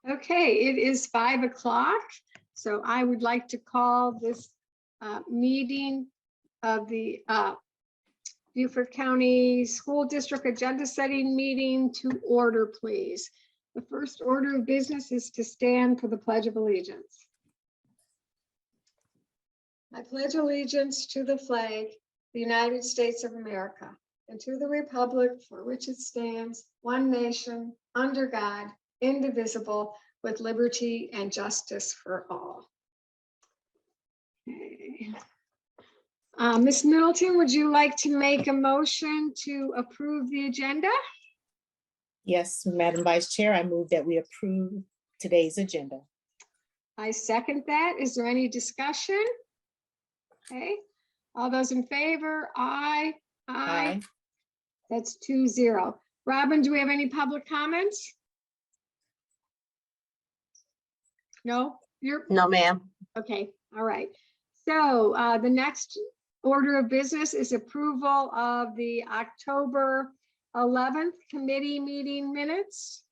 Okay, it is 5 o'clock. So I would like to call this meeting of the Beaufort County School District Agenda Setting Meeting to order, please. The first order of business is to stand for the Pledge of Allegiance. I pledge allegiance to the flag, the United States of America, and to the republic for which it stands, one nation, under God, indivisible, with liberty and justice for all. Okay. Ms. Middleton, would you like to make a motion to approve the agenda? Yes, Madam Vice Chair, I move that we approve today's agenda. I second that. Is there any discussion? Okay, all those in favor? Aye. Aye. That's 2-0. Robin, do we have any public comments? No, No, ma'am. okay, all right. So the next order of business is approval of the October 11th committee meeting minutes.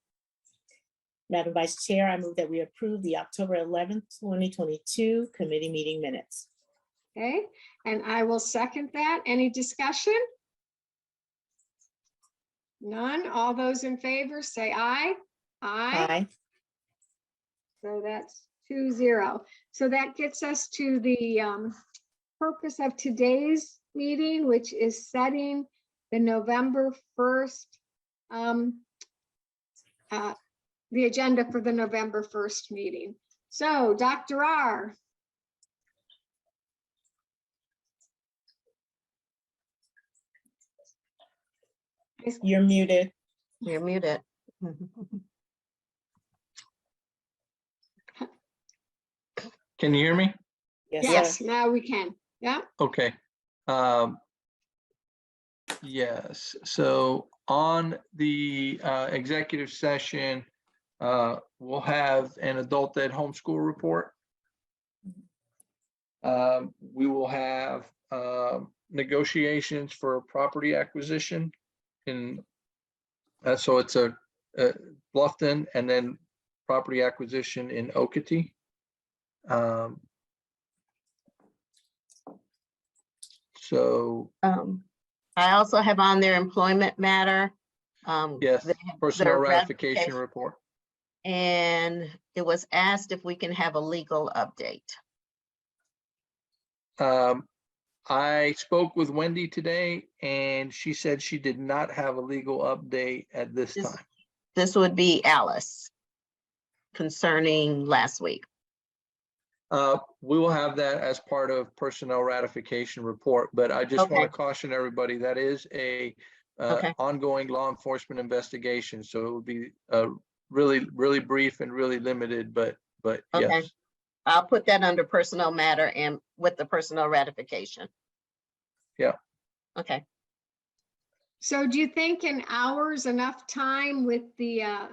Madam Vice Chair, I move that we approve the October 11th, 2022 committee meeting minutes. Okay, and I will second that. Any discussion? None. All those in favor say aye. Aye. So that's 2-0. So that gets us to the purpose of today's meeting, which is setting the November 1st, the agenda for the November 1st meeting. So Dr. R. You're muted. You're muted. Can you hear me? Yes, sir. now we can. Yeah. Okay. Yes, so on the executive session, we'll have an adult ed homeschool report. We will have negotiations for property acquisition in, so it's a Bluffton, and then property acquisition in Okatee. So I also have on their employment matter. yes, personnel their ratification report. And it was asked if we can have a legal update. I spoke with Wendy today, and she said she did not have a legal update at this time. This would be Alice concerning last week. We will have that as part of personnel ratification report, but I just want to Okay. caution everybody that is a Okay. ongoing law enforcement investigation. So it would be really, really brief and really limited, but Okay. yes. I'll put that under personnel matter and with the personnel ratification. Yeah. Okay. So do you think an hour is enough time with the,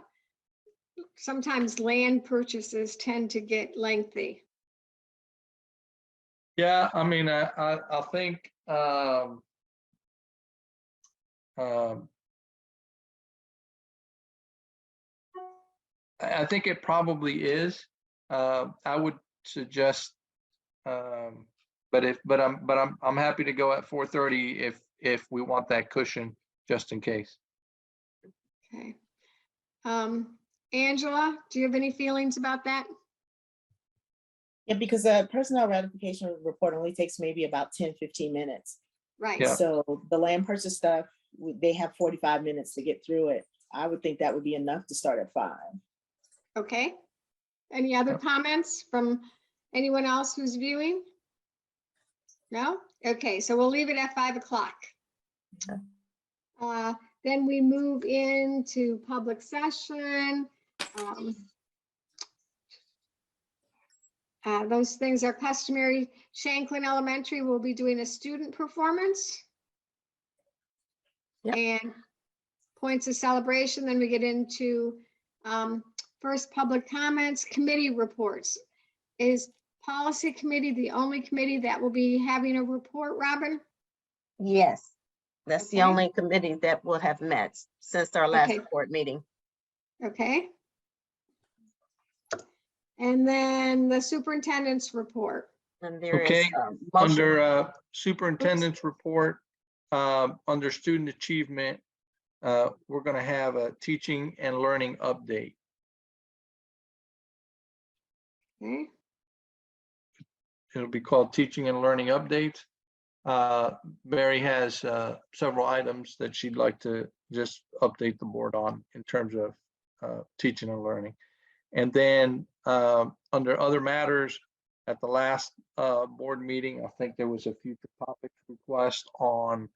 sometimes land purchases tend to get lengthy? Yeah, I mean, I think I think it probably is. I would suggest, but I'm happy to go at 4:30 if we want that cushion just in case. Okay. Angela, do you have any feelings about that? Yeah, because a personnel ratification report only takes maybe about 10-15 minutes. Right. Yeah. So the land purchase stuff, they have 45 minutes to get through it. I would think that would be enough to start at 5. Okay. Any other comments from anyone else who's viewing? No? Okay, so we'll leave it at 5 o'clock. Okay. Then we move into public session. Those things are customary. Shanklin Elementary will be doing a student performance. Yep. And points of celebration. Then we get into first public comments, committee reports. Is policy committee the only committee that will be having a report, Robin? Yes, that's the Okay. only committee that will have met since our last Okay. board meeting. Okay. And then the superintendent's report. And there is Okay, a motion. Under superintendent's report, under student achievement, we're going to have a teaching and learning update. Okay. It'll be called teaching and learning updates. Mary has several items that she'd like to just update the board on in terms of teaching and learning. And then under other matters, at the last board meeting, I think there was a future topics request on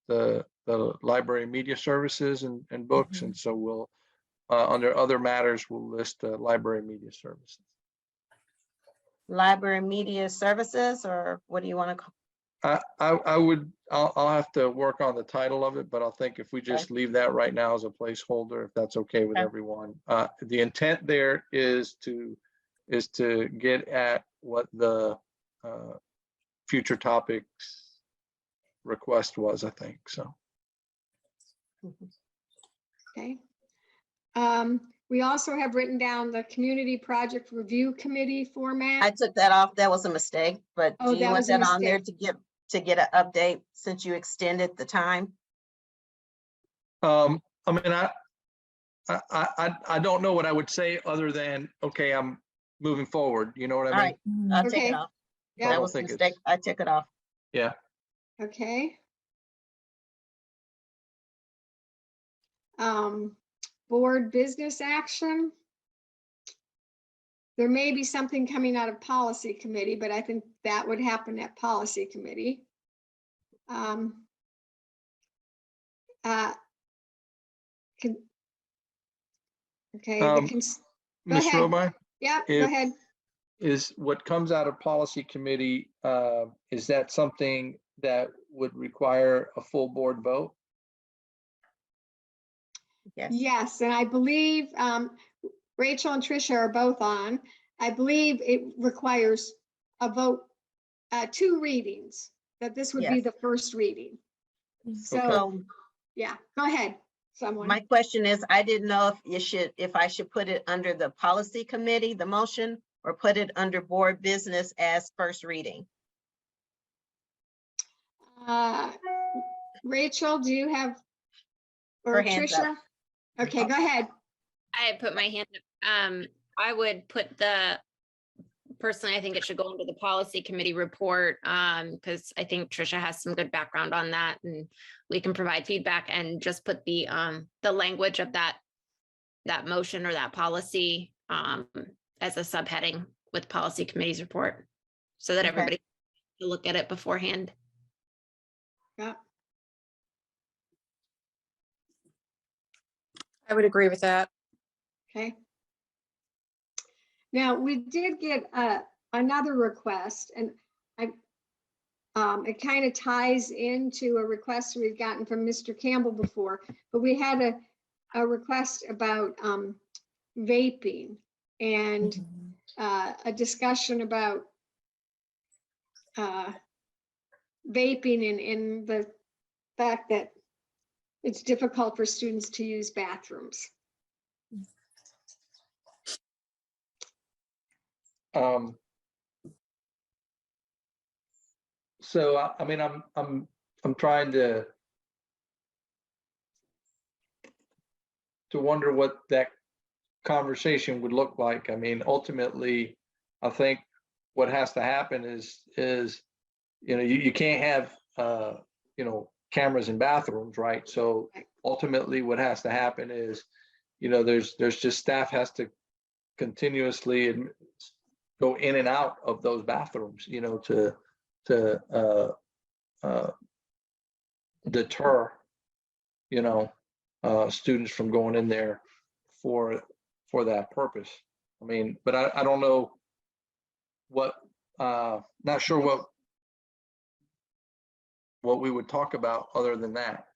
the library media services and books. Mhm. And so we'll, under other matters, we'll list library media services. Library media services, or what do you want to call? I'll have to work on the title of it, but I think if we just leave that right now as a placeholder, if that's okay with Okay. everyone. The intent there is to get at what the future topics request was, I think, so. Okay. We also have written down the community project review committee I format. took that off. That was a mistake, but Oh, do you that want was a that on there mistake. to get an update since you extended the time? I mean, I don't know what I would say other than, okay, I'm moving forward. You know what All I mean? right, I'll take Okay. it off. Yeah. I That don't was a think it's- mistake. I took it off. Yeah. Okay. Board business action. There may be something coming out of policy committee, but I think that would happen at policy committee. Okay, go Ms. ahead. Robine? Yeah, go if- ahead. Is what comes out of policy committee, is that something that would require a full board vote? Yes. Yes, and I believe Rachel and Tricia are both on. I believe it requires a vote, 2 readings, that this would be Yes. the first reading. So, So yeah, go ahead, someone. my question is, I didn't know if I should put it under the policy committee, the motion, or put it under board business as first reading. Rachel, do you have? Or Her hand's up. Tricia? Okay, go ahead. I put my hand up. I would put personally, I think it should go into the policy committee report, because I think Tricia has some good background on that, and we can provide feedback and just put the language of that motion or that policy as a subheading with policy committee's report, so that Okay. everybody can look at it beforehand. Yeah, I would agree with that. okay. Now, we did get another request, and it kind of ties into a request we've gotten from Mr. Campbell before, but we had a request about vaping and a discussion about vaping and the fact that it's difficult for students to use bathrooms. So I mean, I'm trying to wonder what that conversation would look like. I mean, ultimately, I think what has to happen is you can't have cameras in bathrooms, right? So ultimately, what has to happen is there's just staff has to continuously go in and out of those bathrooms, to deter, students from going in there for that purpose. I mean, but I don't know what, not sure what we would talk about other than that,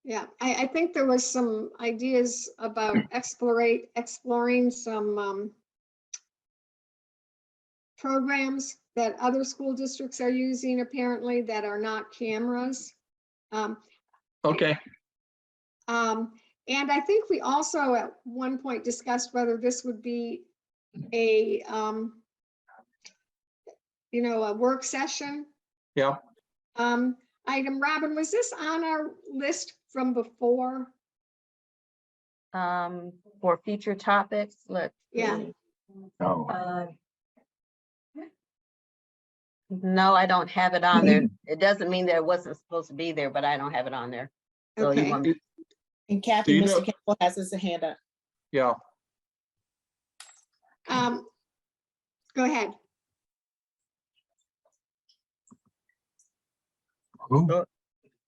Yeah, I think there was some ideas about exploring some programs that other school districts are using apparently that are not cameras. Okay. And I think we also at one point discussed whether this would be a, a work session Yeah, item. Robin, was this on our list from before? For future topics, let's Yeah. see. Oh, No, I don't have it on there. It doesn't mean that it wasn't supposed to be there, but I don't have it on there. So you Okay. want, And Do Kathy, you Mr. know- Campbell has his hand up. yeah. Go ahead. who?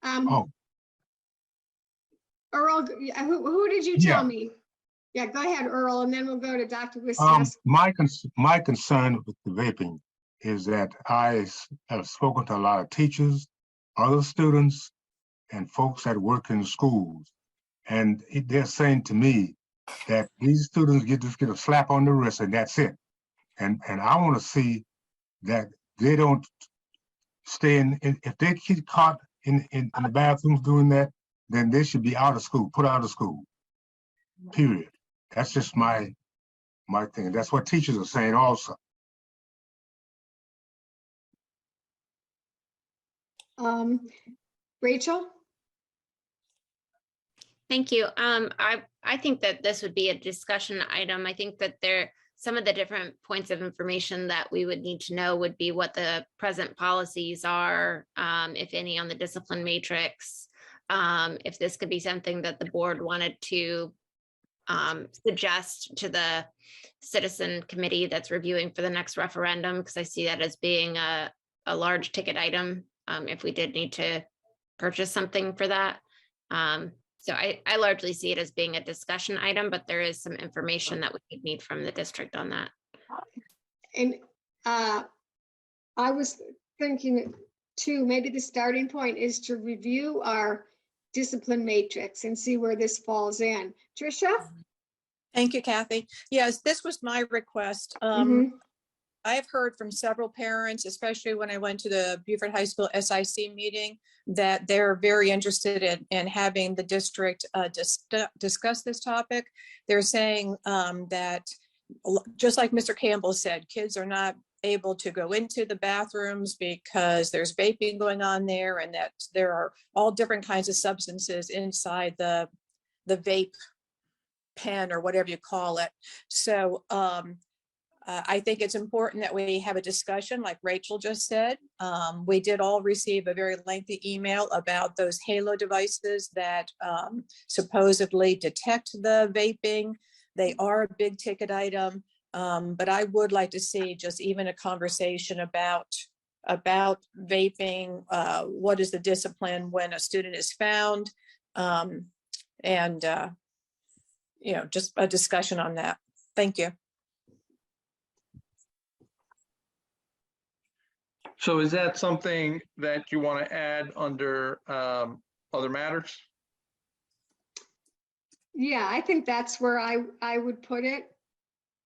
Oh, Earl, who did you tell Yeah. me? Yeah, go ahead, Earl, and then we'll go to Dr. Wisniewski. my concern with the vaping is that have spoken to a lot of teachers, other students, and folks that work in schools. And they're saying to me that these students just get a slap on the wrist and that's it. And I want to see that they don't stay if they get caught in the bathrooms doing that, then they should be out of school, put out of school. Period. That's just my thing. And that's what teachers are saying also. Rachel? Thank you. I think that this would be a discussion item. I think that some of the different points of information that we would need to know would be what the present policies are, if any, on the discipline matrix. If this could be something that the board wanted to suggest to the citizen committee that's reviewing for the next referendum, because I see that as being a large ticket item, if we did need to purchase something for that. So I largely see it as being a discussion item, but there is some information that we would need from the district on that. And I was thinking too, maybe the starting point is to review our discipline matrix and see where this falls in. Tricia? Thank you, Kathy. Yes, this was my request. Mhm. I've heard from several parents, especially when I went to the Beaufort High School SIC meeting, that they're very interested in having the district discuss this topic. They're saying that, just like Mr. Campbell said, kids are not able to go into the bathrooms because there's vaping going on there, and that there are all different kinds of substances inside the vape pen or whatever you call it. So I think it's important that we have a discussion, like Rachel just said. We did all receive a very lengthy email about those Halo devices that supposedly detect the vaping. They are a big ticket item, but I would like to see just even a conversation about vaping. What is the discipline when a student is found? Just a discussion on that. Thank you. So is that something that you want to add under other matters? Yeah, I think that's where I would put it.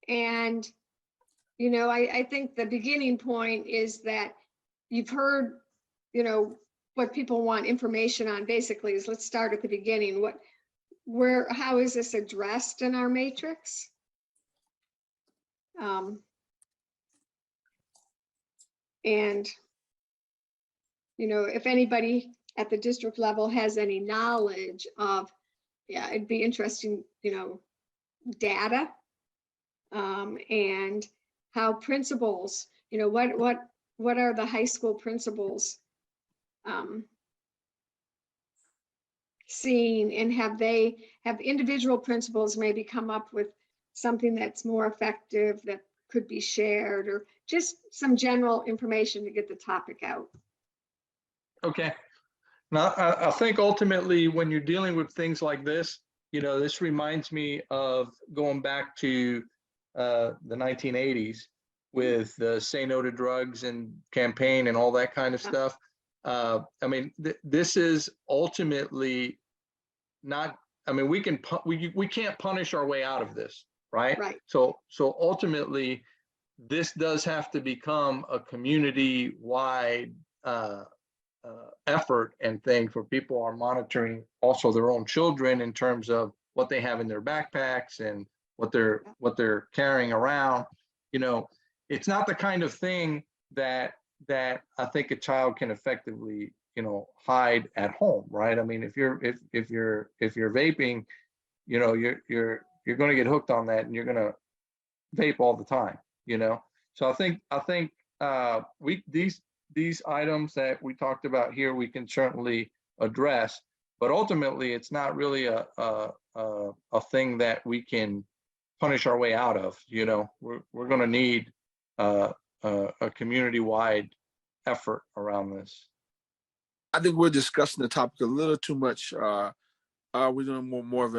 And, I think the beginning point is that you've heard, what people want information on basically is, let's start at the beginning. How is this addressed in our matrix? And, if anybody at the district level has any knowledge of, it'd be interesting, data, and how principals, what are the high school principals seeing, and have individual principals maybe come up with something that's more effective that could be shared, or just some general information to get the topic out. Okay. Now, I think ultimately when you're dealing with things like this, this reminds me of going back to the 1980s with the Say No to Drugs and campaign and all that kind of stuff. I mean, this is ultimately not, I mean, we can't punish our way out of this, right? Right. So ultimately, this does have to become a community-wide effort and thing, for people are monitoring also their own children in terms of what they have in their backpacks and what they're carrying around. You know, it's not the kind of thing that I think a child can effectively, you know, hide at home, right? I mean, if you're vaping, you know, you're going to get hooked on that, and you're going to vape all the time, you know. So I think these items that we talked about here, we can certainly address, but ultimately it's not really a thing that we can punish our way out of. You know, we're going to need a community-wide effort around this. I think we're discussing the topic a little too much. We're doing more of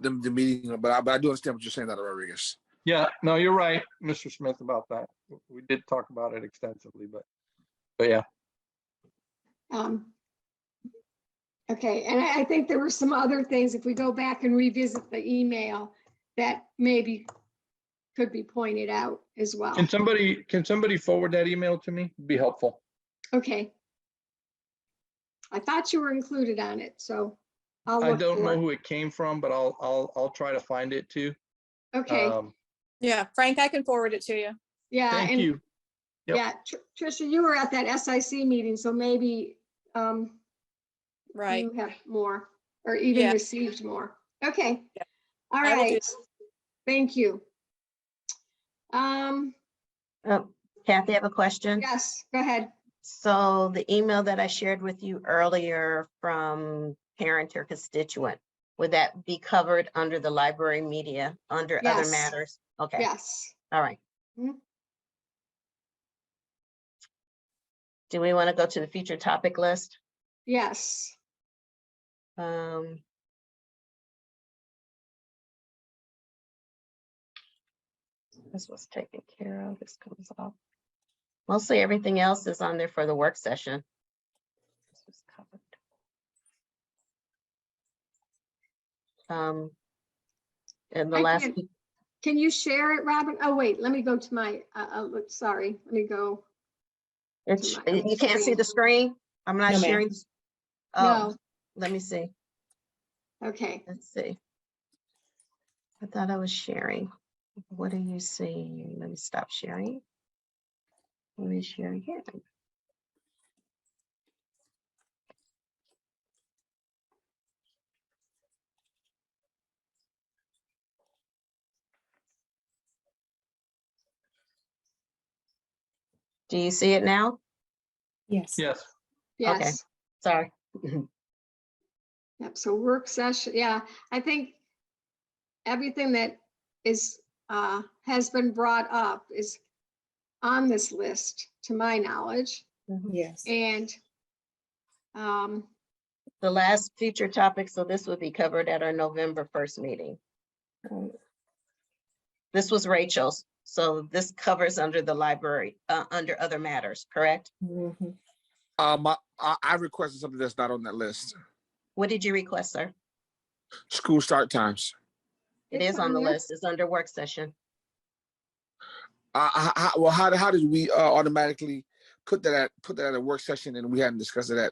the meeting, but I do understand what you're saying, Dr. Rodriguez. Yeah, no, you're right, Mr. Smith, about that. We did talk about it extensively, but yeah. Okay, and I think there were some other things, if we go back and revisit the email, that maybe could be pointed out as well. Can somebody forward that email to me? It'd be helpful. Okay. I thought you were included on it, so I'll I look don't for know it. who it came from, but I'll try to find it too. Okay, Yeah, Frank, I can forward it to you. yeah. Thank and you. Yep. Yeah, Tricia, you were at that SIC meeting, so maybe Right. you have more or even Yeah. received more. Okay. Yeah. All I will do right. Thank you. Kathy, I have a question. Yes, go ahead. So the email that I shared with you earlier from parent or constituent, would that be covered under the library media, under other Yes. matters? Okay, Yes. all right. Mhm. Do we want to go to the future topic list? Yes. This was taken care of, this comes off. Mostly everything else is on there for the work session. This was covered. And the I last, can't- Can you share it, Robin? Oh, wait, let me go to my, sorry, let me go. it's, to my you can't see the screen? I'm not No, ma'am. sharing. Oh, No, let me see. okay. Let's see. I thought I was sharing. What are you seeing? Let me stop sharing. Let me share again. Do you see it now? Yes. Yes. Yes. Sorry. Yep, so work session, yeah, I think everything that is, has been brought up is on this list, to my knowledge, Yes. and, The last future topic, so this would be covered at our November 1st meeting. This was Rachel's, so this covers under the library, under other matters, correct? I requested something that's not on that list. What did you request, sir? School start times. It It's is on the on there. list, it's under work session. How did we automatically put that at a work session and we hadn't discussed it at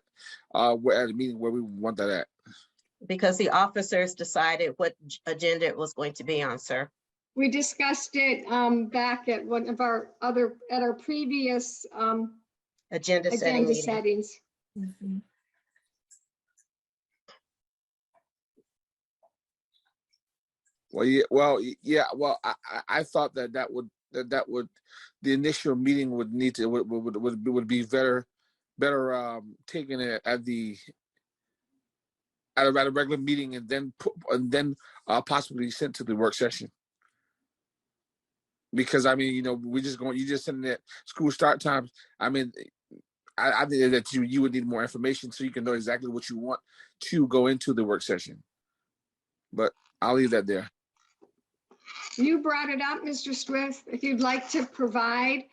a meeting where we want that at? Because the officers decided what agenda it was going to be on, sir. we discussed it, back at one of our at our previous, Agenda setting agenda meeting. settings. I thought that would the initial meeting would need to would be better taken at a regular meeting and then possibly sent to the work session. Because I mean, you just sending that school start times. I mean, I think that you would need more information so you can know exactly what you want to go into the work session. But I'll leave that there. You brought it up, Mr. Swift, if you'd like to provide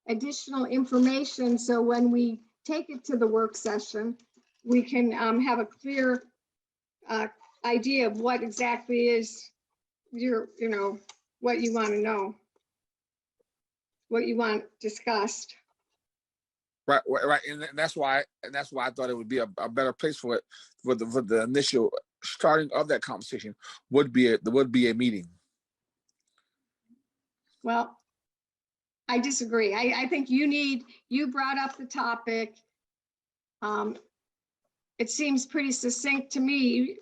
additional information, so when we take it to the work session, we can have a clear idea of what exactly is what you want to know, what you want discussed. Right, and that's why I thought it would be a better place for it for the initial starting of that conversation would be a meeting. Well, I disagree. I think you brought up the topic. It seems pretty succinct to me,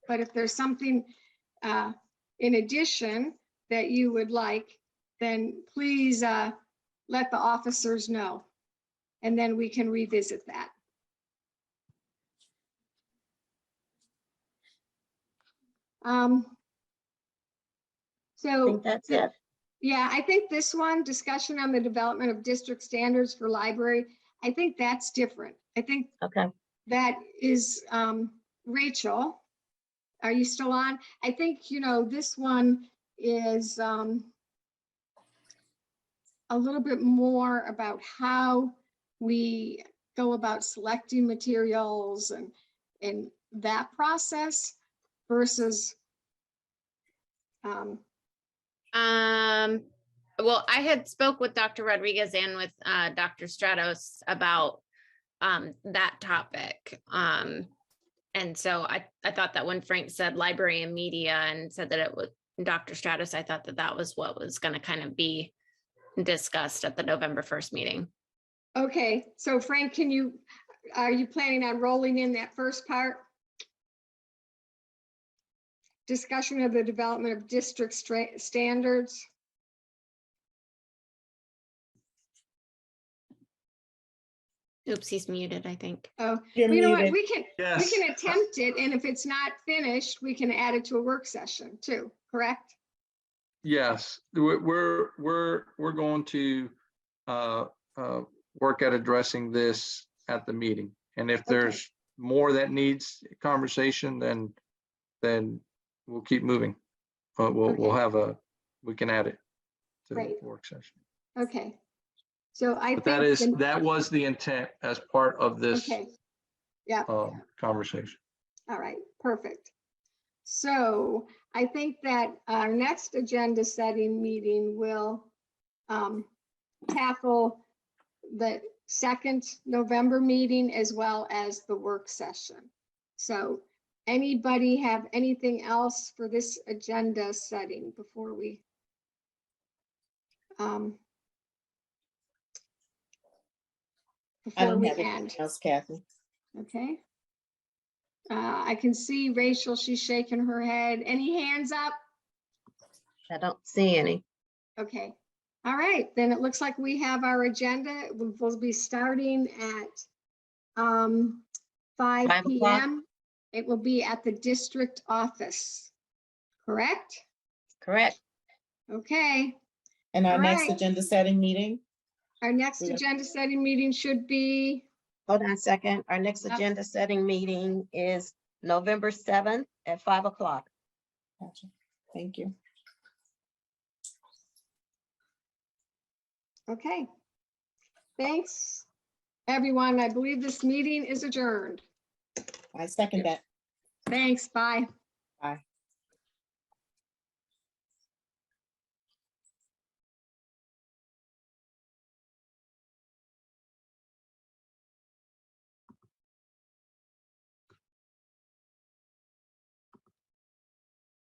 but if there's something in addition that you would like, then please let the officers know. And then we can revisit that. I So, think that's it. yeah, I think this one, discussion on the development of district standards for library, I think that's different. I think Okay. that is, Rachel, are you still on? I think, this one is a little bit more about how we go about selecting materials and that process versus, Well, I had spoke with Dr. Rodriguez and with Dr. Stratos about that topic. And so I thought that when Frank said library and media and said that it was Dr. Stratos, I thought that that was what was going to kind of be discussed at the November 1st meeting. okay, so Frank, are you planning on rolling in that first part? Discussion of the development of district standards. Oops, he's muted, I think. Oh, You're well, you know what, muted. we can Yes. attempt it, and if it's not finished, we can add it to a work session too, correct? Yes, we're going to work at addressing this at the meeting. And if there's more that needs conversation, then we'll keep moving. But we can add it to the Great. work session. Okay. So I But think. that was the intent as part of this Okay, yeah, conversation. all right, perfect. So I think that our next agenda setting meeting will tackle the second November meeting as well as the work session. So anybody have anything else for this agenda setting before we I don't we have end? anything else, Kathy. Okay. I can see Rachel, she's shaking her head. Any hands up? I don't see any. Okay. All right, then it looks like we have our agenda. We'll be starting at 5 5 o'clock? p.m. It will be at the district office, correct? Correct. Okay, And our All next right. agenda setting meeting, our next Yeah. agenda setting meeting should be, Hold on a second. Our next Yep. agenda setting meeting is November 7th at 5 o'clock. gotcha. Thank you. okay. Thanks, everyone. I believe this meeting is adjourned. I second that. Thanks, bye. Bye.